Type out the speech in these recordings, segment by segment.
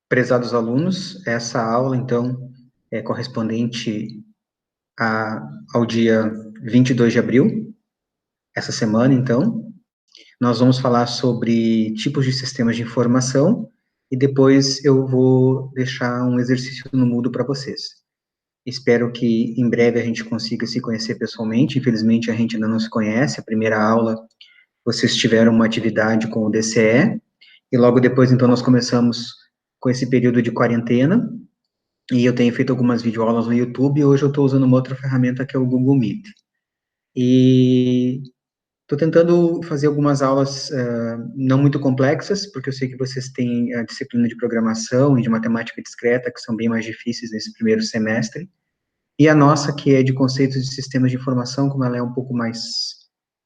Prezados alunos, essa aula, então, é correspondente ao dia 22 de abril, essa semana, então. Nós vamos falar sobre tipos de sistemas de informação e depois eu vou deixar um exercício no Moodle para vocês. Espero que em breve a gente consiga se conhecer pessoalmente. Infelizmente, a gente ainda não se conhece. A primeira aula, vocês tiveram uma atividade com o DCE, e logo depois, então, nós começamos com esse período de quarentena, e eu tenho feito algumas videoaulas no YouTube, e hoje eu estou usando uma outra ferramenta que é o Google Meet. E estou tentando fazer algumas aulas não muito complexas, porque eu sei que vocês têm a disciplina de programação e de matemática discreta, que são bem mais difíceis nesse primeiro semestre, e a nossa, que é de conceitos de sistemas de informação, como ela é um pouco mais,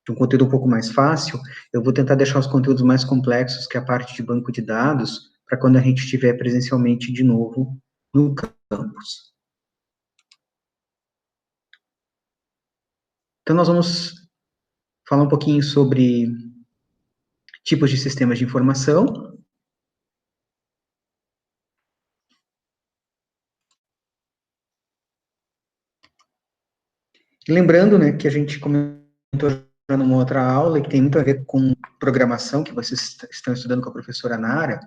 de um conteúdo um pouco mais fácil, eu vou tentar deixar os conteúdos mais complexos, que é a parte de banco de dados, para quando a gente estiver presencialmente de novo no campus. Então, nós vamos falar um pouquinho sobre tipos de sistemas de informação. Lembrando, né, que a gente comentou já numa outra aula, e que tem muito a ver com programação, que vocês estão estudando com a professora Nara.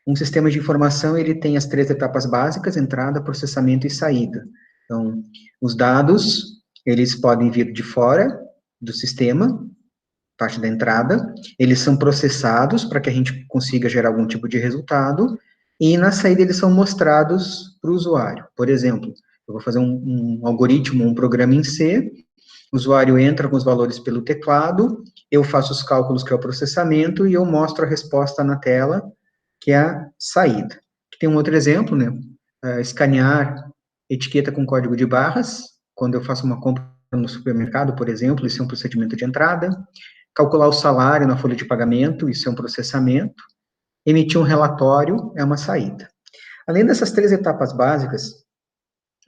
Um sistema de informação, ele tem as 3 etapas básicas: entrada, processamento e saída. Então, os dados, eles podem vir de fora do sistema, parte da entrada, eles são processados para que a gente consiga gerar algum tipo de resultado, e na saída eles são mostrados para o usuário. Por exemplo, eu vou fazer um algoritmo, um programa em C, o usuário entra com os valores pelo teclado, eu faço os cálculos, que é o processamento, e eu mostro a resposta na tela, que é a saída. Tem um outro exemplo, né? Escanear etiqueta com código de barras, quando eu faço uma compra no supermercado, por exemplo, isso é um procedimento de entrada. Calcular o salário na folha de pagamento, isso é um processamento. Emitir um relatório é uma saída. Além dessas 3 etapas básicas,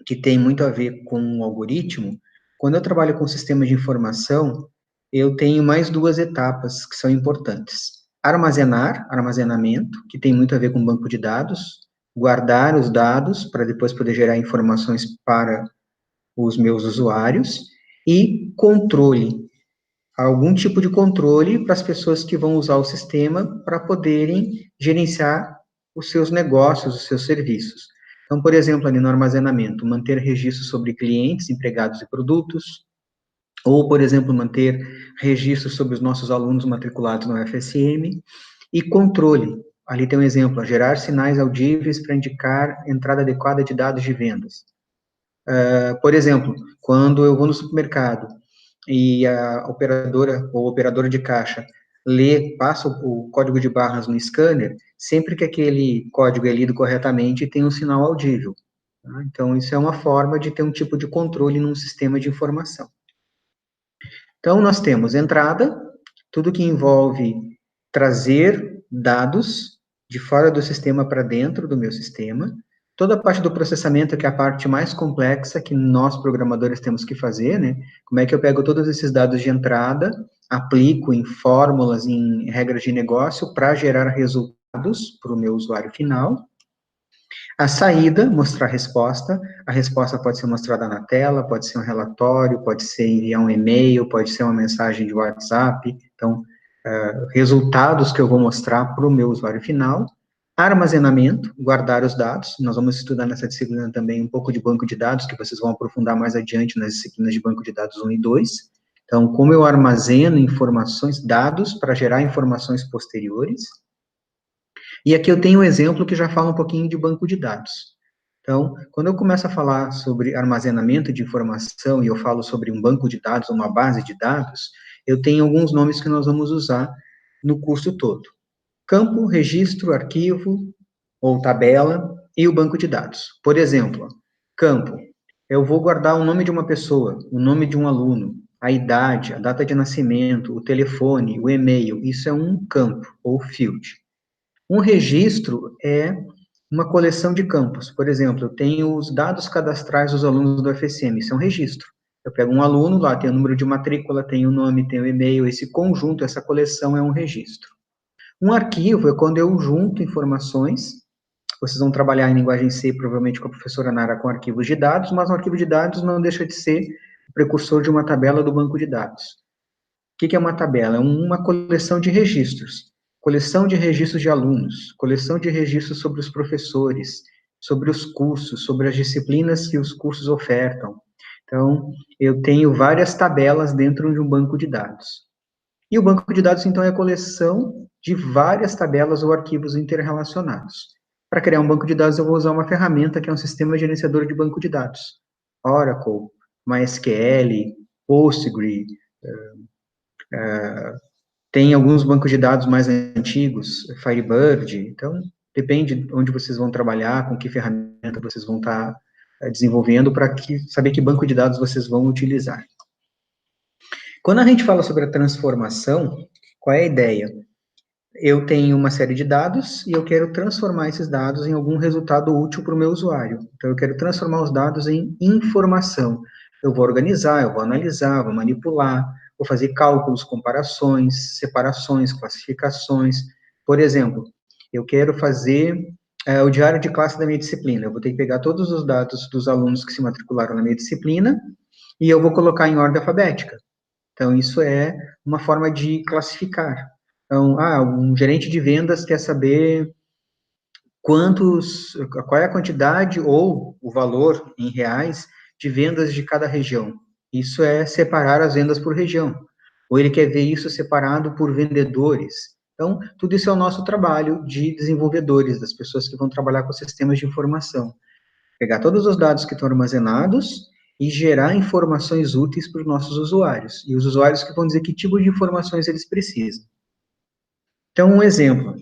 que tem muito a ver com o algoritmo, quando eu trabalho com sistemas de informação, eu tenho mais 2 etapas que são importantes. Armazenamento, que tem muito a ver com banco de dados, guardar os dados para depois poder gerar informações para os meus usuários, e controle, algum tipo de controle para as pessoas que vão usar o sistema para poderem gerenciar os seus negócios, os seus serviços. Então, por exemplo, ali no armazenamento, manter registros sobre clientes, empregados e produtos, ou, por exemplo, manter registros sobre os nossos alunos matriculados no FSM, e controle. Ali tem um exemplo: gerar sinais audíveis para indicar entrada adequada de dados de vendas. Por exemplo, quando eu vou no supermercado e a operadora ou operadora de caixa passa o código de barras no scanner, sempre que aquele código é lido corretamente, tem um sinal audível. Tá? Então, isso é uma forma de ter um tipo de controle num sistema de informação. Então, nós temos entrada, tudo que envolve trazer dados de fora do sistema para dentro do meu sistema. Toda a parte do processamento, que é a parte mais complexa que nós programadores temos que fazer, né? Como é que eu pego todos esses dados de entrada, aplico em fórmulas, em regras de negócio, para gerar resultados para o meu usuário final. A saída, mostrar a resposta pode ser mostrada na tela, pode ser um relatório, pode ser enviar um e-mail, pode ser uma mensagem de WhatsApp. Então, resultados que eu vou mostrar para o meu usuário final. Armazenamento, guardar os dados. Nós vamos estudar nessa disciplina também um pouco de banco de dados, que vocês vão aprofundar mais adiante nas disciplinas de banco de dados 1 e 2. Então, como eu armazeno informações, dados, para gerar informações posteriores. E aqui eu tenho um exemplo que já fala um pouquinho de banco de dados. Então, quando eu começo a falar sobre armazenamento de informação e eu falo sobre um banco de dados, uma base de dados, eu tenho alguns nomes que nós vamos usar no curso todo: campo, registro, arquivo ou tabela, e o banco de dados. Por exemplo, campo, eu vou guardar o nome de uma pessoa, o nome de um aluno, a idade, a data de nascimento, o telefone, o e-mail. Isso é um campo ou field. Um registro é uma coleção de campos. Por exemplo, eu tenho os dados cadastrais dos alunos do FSM, isso é um registro. Eu pego um aluno, lá tem o número de matrícula, tem o nome, tem o e-mail, esse conjunto, essa coleção é um registro. Um arquivo é quando eu junto informações, vocês vão trabalhar em linguagem C, provavelmente com a professora Nara, com arquivos de dados, mas um arquivo de dados não deixa de ser o precursor de uma tabela do banco de dados. O que é uma tabela? É uma coleção de registros. Coleção de registros de alunos, coleção de registros sobre os professores, sobre os cursos, sobre as disciplinas que os cursos ofertam. Então, eu tenho várias tabelas dentro de um banco de dados. E o banco de dados, então, é a coleção de várias tabelas ou arquivos interrelacionados. Para criar um banco de dados, eu vou usar uma ferramenta que é um sistema gerenciador de banco de dados. Oracle, MySQL, Postgre, tem alguns bancos de dados mais antigos, Firebird. Então, depende de onde vocês vão trabalhar, com que ferramenta vocês vão estar desenvolvendo, para saber que banco de dados vocês vão utilizar. Quando a gente fala sobre a transformação, qual é a ideia? Eu tenho uma série de dados e eu quero transformar esses dados em algum resultado útil para o meu usuário. Então, eu quero transformar os dados em informação. Eu vou organizar, eu vou analisar, vou manipular, vou fazer cálculos, comparações, separações, classificações. Por exemplo, eu quero fazer o diário de classe da minha disciplina. Eu vou ter que pegar todos os dados dos alunos que se matricularam na minha disciplina e eu vou colocar em ordem alfabética. Então, isso é uma forma de classificar. Então, um gerente de vendas quer saber qual é a quantidade ou o valor em reais de vendas de cada região. Isso é separar as vendas por região. Ou ele quer ver isso separado por vendedores. Então, tudo isso é o nosso trabalho de desenvolvedores, das pessoas que vão trabalhar com sistemas de informação. Pegar todos os dados que estão armazenados e gerar informações úteis para os nossos usuários. E os usuários que vão dizer que tipo de informações eles precisam. Então, um exemplo.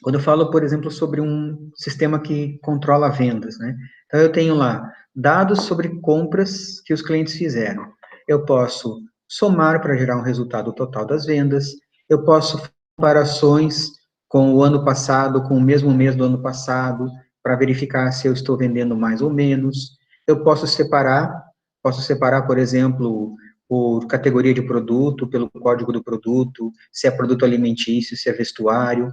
Quando eu falo, por exemplo, sobre um sistema que controla vendas, né? Então, eu tenho lá dados sobre compras que os clientes fizeram. Eu posso somar para gerar um resultado total das vendas. Eu posso comparações com o ano passado, com o mesmo mês do ano passado, para verificar se eu estou vendendo mais ou menos. Eu posso separar, por exemplo, por categoria de produto, pelo código do produto, se é produto alimentício, se é vestuário.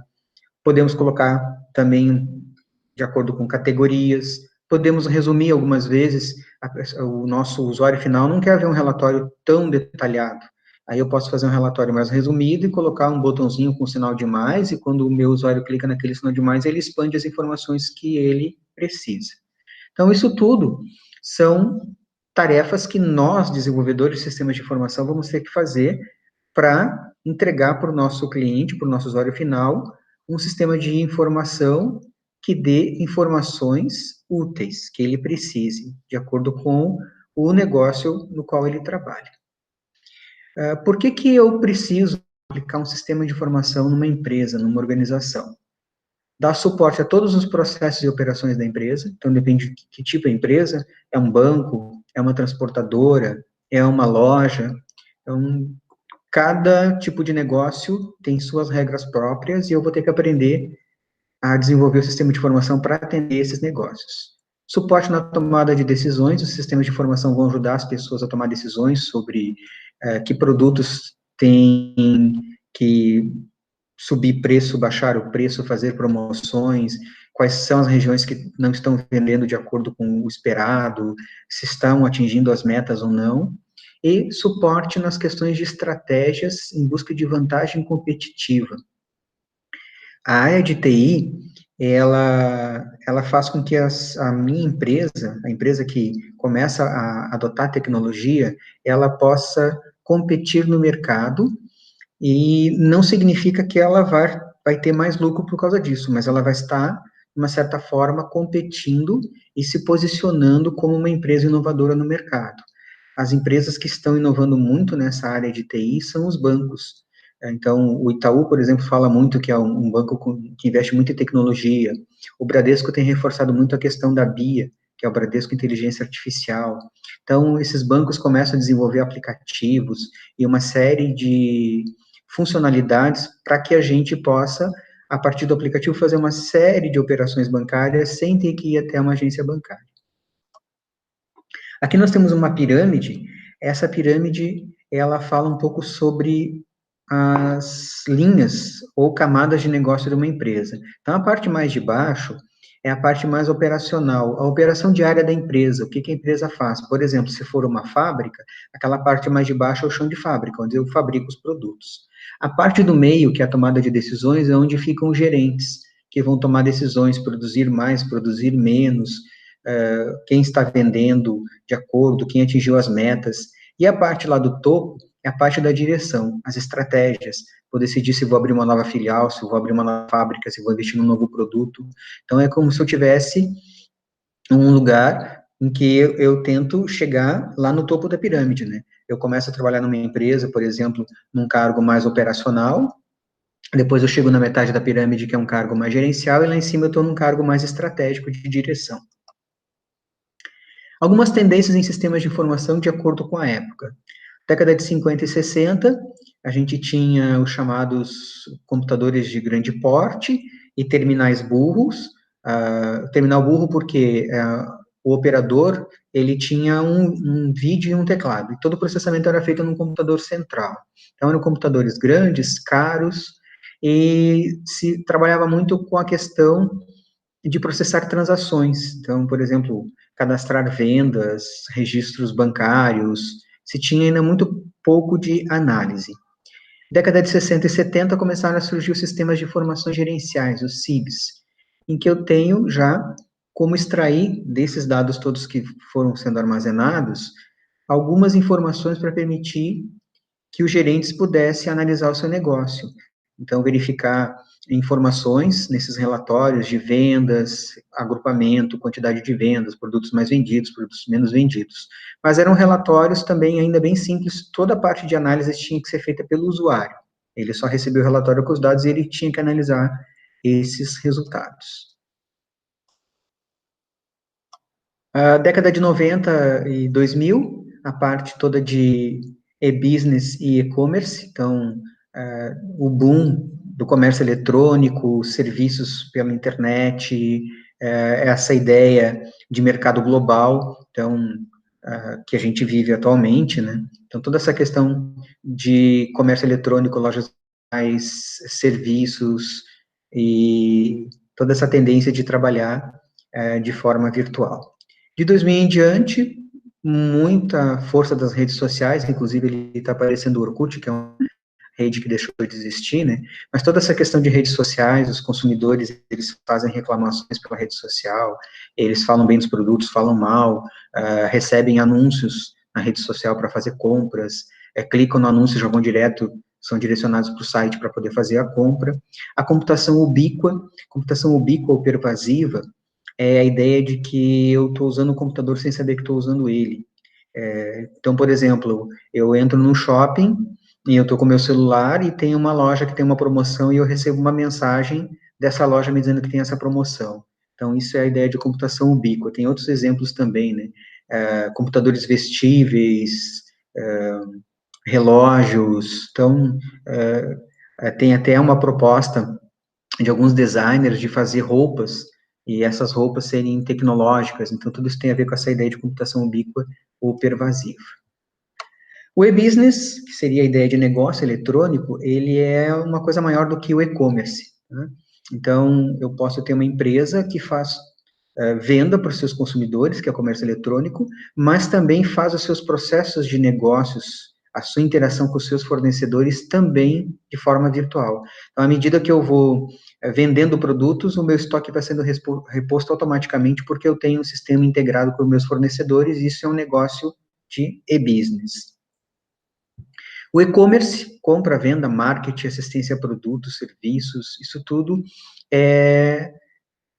Podemos colocar também de acordo com categorias. Podemos resumir algumas vezes, o nosso usuário final não quer ver um relatório tão detalhado. Aí eu posso fazer um relatório mais resumido e colocar um botãozinho com sinal de mais, e quando o meu usuário clica naquele sinal de mais, ele expande as informações que ele precisa. Então, isso tudo são tarefas que nós, desenvolvedores de sistemas de informação, vamos ter que fazer para entregar para o nosso cliente, para o nosso usuário final, um sistema de informação que dê informações úteis, que ele precise, de acordo com o negócio no qual ele trabalha. Por que eu preciso aplicar um sistema de informação numa empresa, numa organização? Dar suporte a todos os processos e operações da empresa, então depende de que tipo de empresa, é um banco, é uma transportadora, é uma loja, então, cada tipo de negócio tem suas regras próprias e eu vou ter que aprender a desenvolver o sistema de informação para atender esses negócios. Suporte na tomada de decisões, os sistemas de informação vão ajudar as pessoas a tomar decisões sobre que produtos têm que subir preço, baixar o preço, fazer promoções, quais são as regiões que não estão vendendo de acordo com o esperado, se estão atingindo as metas ou não, e suporte nas questões de estratégias em busca de vantagem competitiva. A área de TI, ela faz com que a minha empresa, a empresa que começa a adotar tecnologia, ela possa competir no mercado, e não significa que ela vai ter mais lucro por causa disso, mas ela vai estar, de uma certa forma, competindo e se posicionando como uma empresa inovadora no mercado. As empresas que estão inovando muito nessa área de TI são os bancos. Então, o Itaú, por exemplo, fala muito que é um banco que investe muito em tecnologia. O Bradesco tem reforçado muito a questão da BIA, que é o Bradesco Inteligência Artificial. Então, esses bancos começam a desenvolver aplicativos e uma série de funcionalidades para que a gente possa, a partir do aplicativo, fazer uma série de operações bancárias sem ter que ir até uma agência bancária. Aqui nós temos uma pirâmide. Essa pirâmide, ela fala um pouco sobre as linhas ou camadas de negócio de uma empresa. Então, a parte mais de baixo é a parte mais operacional, a operação diária da empresa, o que que a empresa faz. Por exemplo, se for uma fábrica, aquela parte mais de baixo é o chão de fábrica, onde eu fabrico os produtos. A parte do meio, que é a tomada de decisões, é onde ficam os gerentes, que vão tomar decisões, produzir mais, produzir menos, quem está vendendo de acordo, quem atingiu as metas. E a parte lá do topo é a parte da direção, as estratégias. Vou decidir se vou abrir uma nova filial, se vou abrir uma nova fábrica, se vou investir num novo produto. Então, é como se eu tivesse um lugar em que eu tento chegar lá no topo da pirâmide, né? Eu começo a trabalhar numa empresa, por exemplo, num cargo mais operacional, depois eu chego na metade da pirâmide, que é um cargo mais gerencial, e lá em cima eu estou num cargo mais estratégico de direção. Algumas tendências em sistemas de informação de acordo com a época. Década de 50 e 60, a gente tinha os chamados computadores de grande porte e terminais burros. Terminal burro porque o operador, ele tinha um vídeo e um teclado, e todo o processamento era feito num computador central. Então, eram computadores grandes, caros, e se trabalhava muito com a questão de processar transações. Então, por exemplo, cadastrar vendas, registros bancários, se tinha ainda muito pouco de análise. Década de 60 e 70 começaram a surgir os sistemas de informações gerenciais, os SIGs, em que eu tenho já como extrair desses dados todos que foram sendo armazenados algumas informações para permitir que os gerentes pudessem analisar o seu negócio. Então, verificar informações nesses relatórios de vendas, agrupamento, quantidade de vendas, produtos mais vendidos, produtos menos vendidos. Mas eram relatórios também ainda bem simples, toda a parte de análise tinha que ser feita pelo usuário. Ele só recebeu o relatório com os dados e ele tinha que analisar esses resultados. A década de 90 e 2000, a parte toda de e-business e e-commerce, então, o boom do comércio eletrônico, serviços pela internet, essa ideia de mercado global, então, que a gente vive atualmente, né? Então, toda essa questão de comércio eletrônico, lojas, serviços e toda essa tendência de trabalhar de forma virtual. De 2000 em diante, muita força das redes sociais, inclusive ele está aparecendo o Orkut, que é uma rede que deixou de existir, né? Mas toda essa questão de redes sociais, os consumidores, eles fazem reclamações pela rede social, eles falam bem dos produtos, falam mal, recebem anúncios na rede social para fazer compras, clicam no anúncio e já vão direto, são direcionados para o site para poder fazer a compra. A computação ubíqua ou pervasiva, é a ideia de que eu estou usando o computador sem saber que estou usando ele. Então, por exemplo, eu entro no shopping e eu estou com meu celular e tem uma loja que tem uma promoção e eu recebo uma mensagem dessa loja me dizendo que tem essa promoção. Então, isso é a ideia de computação ubíqua. Tem outros exemplos também, né? Computadores vestíveis, relógios. Então, tem até uma proposta de alguns designers de fazer roupas, e essas roupas serem tecnológicas, então tudo isso tem a ver com essa ideia de computação ubíqua ou pervasiva. O e-business, que seria a ideia de negócio eletrônico, ele é uma coisa maior do que o e-commerce, né? Então, eu posso ter uma empresa que faz venda para os seus consumidores, que é o comércio eletrônico, mas também faz os seus processos de negócios, a sua interação com os seus fornecedores também de forma virtual. Então, à medida que eu vou vendendo produtos, o meu estoque vai sendo reposto automaticamente, porque eu tenho um sistema integrado com os meus fornecedores, e isso é um negócio de e-business. O e-commerce, compra, venda, marketing, assistência a produtos, serviços, isso tudo é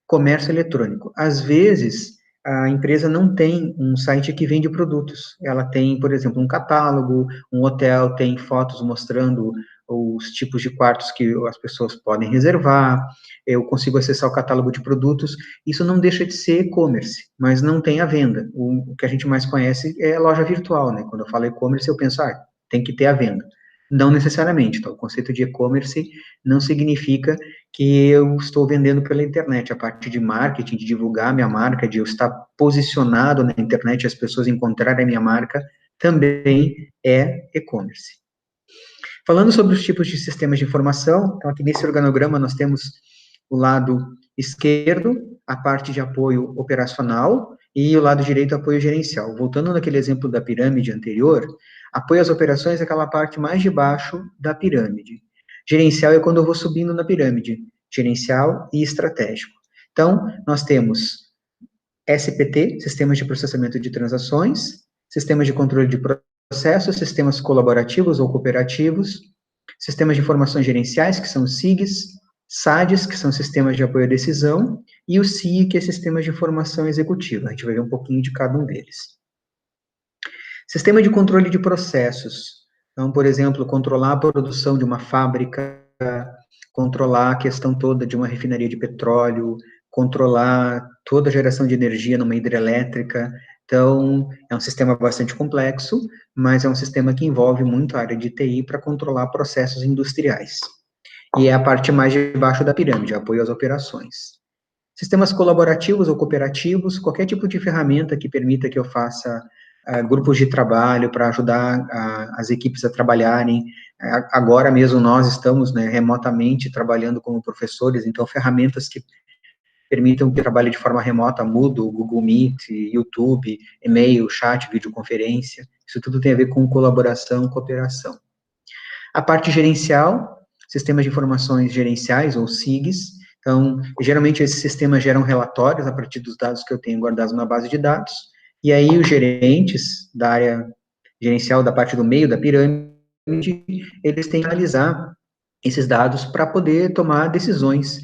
comércio eletrônico. Às vezes, a empresa não tem um site que vende produtos. Ela tem, por exemplo, um catálogo, um hotel tem fotos mostrando os tipos de quartos que as pessoas podem reservar, eu consigo acessar o catálogo de produtos. Isso não deixa de ser e-commerce, mas não tem a venda. O que a gente mais conhece é a loja virtual, né? Quando eu falo e-commerce, eu penso, tem que ter a venda. Não necessariamente, então, o conceito de e-commerce não significa que eu estou vendendo pela internet. A parte de marketing, de divulgar a minha marca, de eu estar posicionado na internet, as pessoas encontrarem a minha marca, também é e-commerce. Falando sobre os tipos de sistemas de informação, então aqui nesse organograma nós temos o lado esquerdo, a parte de apoio operacional e o lado direito, apoio gerencial. Voltando naquele exemplo da pirâmide anterior, apoio às operações é aquela parte mais de baixo da pirâmide. Gerencial é quando eu vou subindo na pirâmide, gerencial e estratégico. Então, nós temos SPT, Sistemas de Processamento de Transações, Sistemas de Controle de Processos, Sistemas Colaborativos ou Cooperativos, Sistemas de Informações Gerenciais, que são os SIGs, SADs, que são Sistemas de Apoio à Decisão, e o CIE, que é Sistemas de Informação Executiva. A gente vai ver um pouquinho de cada um deles. Sistema de Controle de Processos. Então, por exemplo, controlar a produção de uma fábrica, controlar a questão toda de uma refinaria de petróleo, controlar toda a geração de energia numa hidrelétrica. Então, é um sistema bastante complexo, mas é um sistema que envolve muito a área de TI para controlar processos industriais. E é a parte mais de baixo da pirâmide, apoio às operações. Sistemas colaborativos ou cooperativos, qualquer tipo de ferramenta que permita que eu faça grupos de trabalho para ajudar as equipes a trabalharem. Agora mesmo nós estamos, né, remotamente trabalhando como professores, então ferramentas que permitam que trabalhe de forma remota, Moodle, Google Meet, YouTube, e-mail, chat, videoconferência, isso tudo tem a ver com colaboração e cooperação. A parte gerencial, sistemas de informações gerenciais, ou SIGs, então, geralmente esses sistemas geram relatórios a partir dos dados que eu tenho guardados na base de dados, e aí os gerentes da área gerencial, da parte do meio da pirâmide, eles têm que analisar esses dados para poder tomar decisões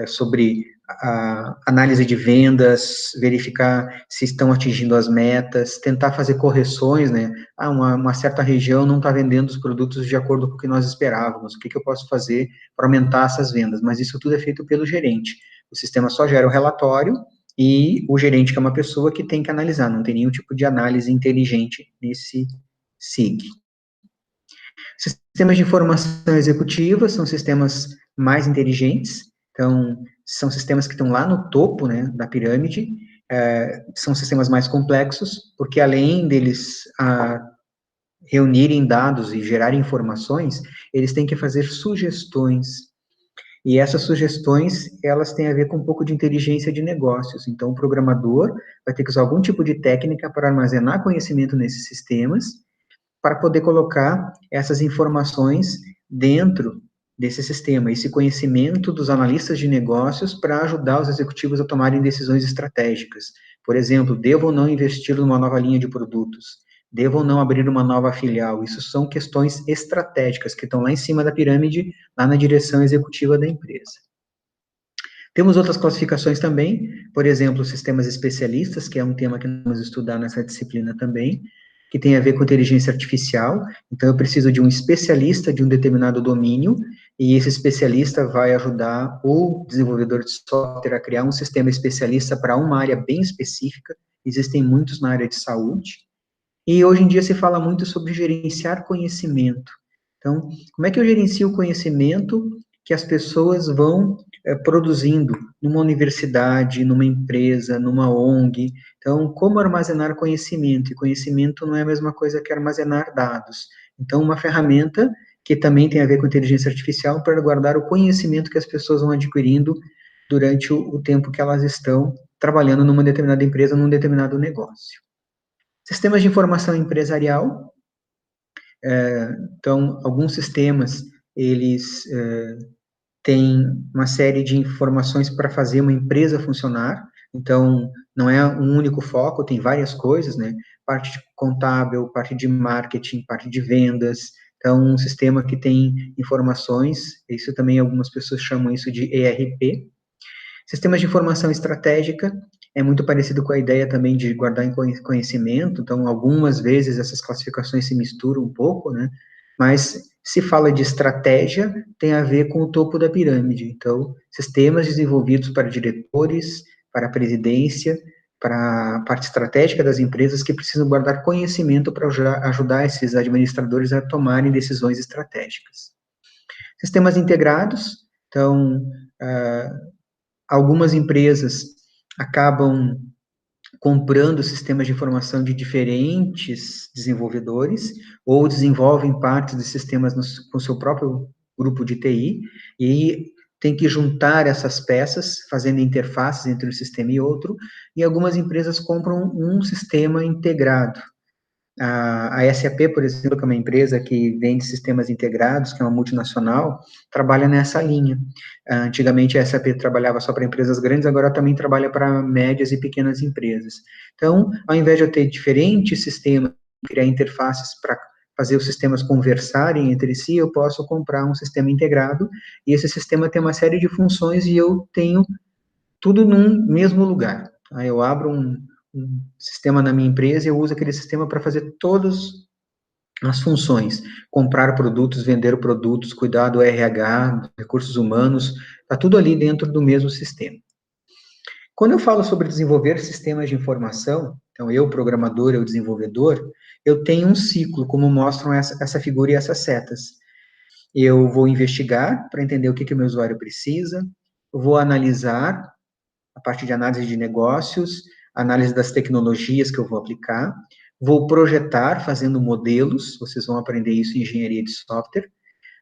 sobre a análise de vendas, verificar se estão atingindo as metas, tentar fazer correções, né? Uma certa região não está vendendo os produtos de acordo com o que nós esperávamos, o que eu posso fazer para aumentar essas vendas? Mas isso tudo é feito pelo gerente. O sistema só gera o relatório e o gerente, que é uma pessoa que tem que analisar, não tem nenhum tipo de análise inteligente nesse SIG. Sistemas de informação executiva são sistemas mais inteligentes, então, são sistemas que estão lá no topo, né, da pirâmide, são sistemas mais complexos, porque além deles reunirem dados e gerarem informações, eles têm que fazer sugestões, e essas sugestões, elas têm a ver com um pouco de inteligência de negócios, então o programador vai ter que usar algum tipo de técnica para armazenar conhecimento nesses sistemas, para poder colocar essas informações dentro desse sistema, esse conhecimento dos analistas de negócios para ajudar os executivos a tomarem decisões estratégicas. Por exemplo, devo ou não investir numa nova linha de produtos? Devo ou não abrir uma nova filial? Isso são questões estratégicas que estão lá em cima da pirâmide, lá na direção executiva da empresa. Temos outras classificações também, por exemplo, sistemas especialistas, que é um tema que nós vamos estudar nessa disciplina também, que tem a ver com inteligência artificial. Então, eu preciso de um especialista de um determinado domínio, e esse especialista vai ajudar o desenvolvedor de software a criar um sistema especialista para uma área bem específica. Existem muitos na área de saúde. E hoje em dia se fala muito sobre gerenciar conhecimento. Então, como é que eu gerencio o conhecimento que as pessoas vão produzindo numa universidade, numa empresa, numa ONG? Então, como armazenar conhecimento? E conhecimento não é a mesma coisa que armazenar dados. Então, uma ferramenta que também tem a ver com inteligência artificial para guardar o conhecimento que as pessoas vão adquirindo durante o tempo que elas estão trabalhando numa determinada empresa, num determinado negócio. Sistemas de informação empresarial. Então, alguns sistemas, eles têm uma série de informações para fazer uma empresa funcionar, então, não é um único foco, tem várias coisas, né? Parte de contábil, parte de marketing, parte de vendas, então, um sistema que tem informações, isso também algumas pessoas chamam isso de ERP. Sistemas de informação estratégica, é muito parecido com a ideia também de guardar em conhecimento, então, algumas vezes essas classificações se misturam um pouco, né? Mas se fala de estratégia, tem a ver com o topo da pirâmide. Então, sistemas desenvolvidos para diretores, para a presidência, para a parte estratégica das empresas que precisam guardar conhecimento para ajudar esses administradores a tomarem decisões estratégicas. Sistemas integrados, então, algumas empresas acabam comprando sistemas de informação de diferentes desenvolvedores, ou desenvolvem partes de sistemas com o seu próprio grupo de TI, e tem que juntar essas peças, fazendo interfaces entre um sistema e outro, e algumas empresas compram um sistema integrado. A SAP, por exemplo, que é uma empresa que vende sistemas integrados, que é uma multinacional, trabalha nessa linha. Antigamente a SAP trabalhava só para empresas grandes, agora também trabalha para médias e pequenas empresas. Então, ao invés de eu ter diferentes sistemas, criar interfaces para fazer os sistemas conversarem entre si, eu posso comprar um sistema integrado, e esse sistema tem uma série de funções e eu tenho tudo num mesmo lugar. Eu abro um sistema na minha empresa e eu uso aquele sistema para fazer todas as funções. Comprar produtos, vender produtos, cuidar do RH, recursos humanos, está tudo ali dentro do mesmo sistema. Quando eu falo sobre desenvolver sistemas de informação, então eu, programador, eu, desenvolvedor, eu tenho um ciclo, como mostram essa figura e essas setas. Eu vou investigar para entender o que o meu usuário precisa, eu vou analisar, a parte de análise de negócios, análise das tecnologias que eu vou aplicar, vou projetar fazendo modelos, vocês vão aprender isso em engenharia de software,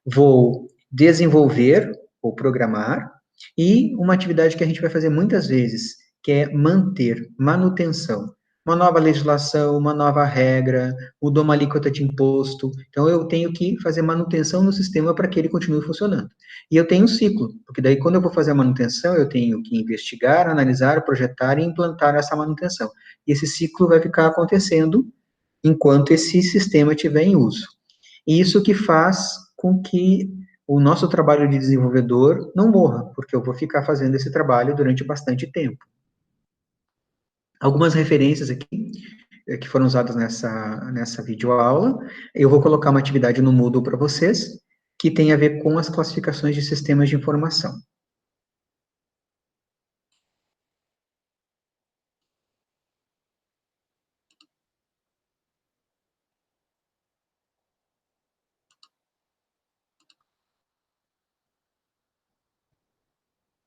vou desenvolver ou programar, e uma atividade que a gente vai fazer muitas vezes, que é manter, manutenção. Uma nova legislação, uma nova regra, mudou uma alíquota de imposto, então eu tenho que fazer manutenção no sistema para que ele continue funcionando. E eu tenho um ciclo, porque daí quando eu vou fazer a manutenção, eu tenho que investigar, analisar, projetar e implantar essa manutenção. E esse ciclo vai ficar acontecendo enquanto esse sistema estiver em uso. E isso que faz com que o nosso trabalho de desenvolvedor não morra, porque eu vou ficar fazendo esse trabalho durante bastante tempo. Algumas referências aqui, que foram usadas nessa videoaula. Eu vou colocar uma atividade no Moodle para vocês, que tem a ver com as classificações de sistemas de informação.